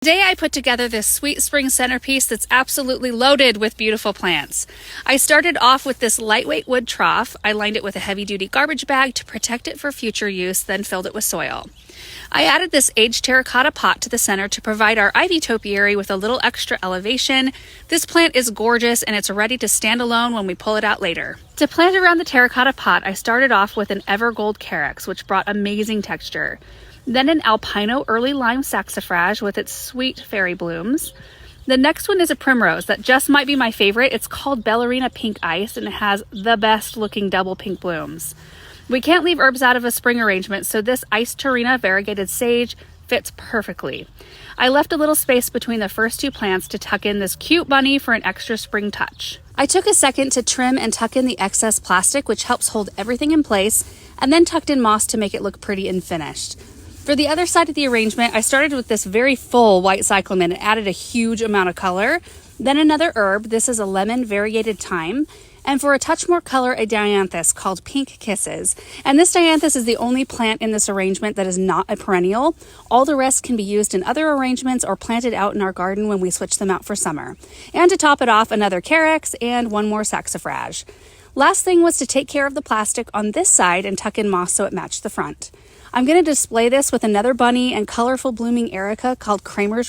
Today I put together this sweet spring centerpiece that's absolutely loaded with beautiful plants. I started off with this lightweight wood trough. I lined it with a heavy-duty garbage bag to protect it for future use, then filled it with soil. I added this aged terracotta pot to the center to provide our ivy topiary with a little extra elevation. This plant is gorgeous and it's ready to stand alone when we pull it out later. To plant around the terracotta pot, I started off with an evergold carex, which brought amazing texture. Then an albino early lime saxifrage with its sweet fairy blooms. The next one is a primrose that just might be my favorite. It's called Ballerina Pink Ice and it has the best looking double pink blooms. We can't leave herbs out of a spring arrangement, so this iced Tarina variegated sage fits perfectly. I left a little space between the first two plants to tuck in this cute bunny for an extra spring touch. I took a second to trim and tuck in the excess plastic, which helps hold everything in place, and then tucked in moss to make it look pretty and finished. For the other side of the arrangement, I started with this very full white cyclamen and added a huge amount of color. Then another herb, this is a lemon variegated thyme. And for a touch more color, a dianthus called Pink Kisses. And this dianthus is the only plant in this arrangement that is not a perennial. All the rest can be used in other arrangements or planted out in our garden when we switch them out for summer. And to top it off, another carex and one more saxifrage. Last thing was to take care of the plastic on this side and tuck in moss so it matched the front. I'm going to display this with another bunny and colorful blooming erica called Kramer's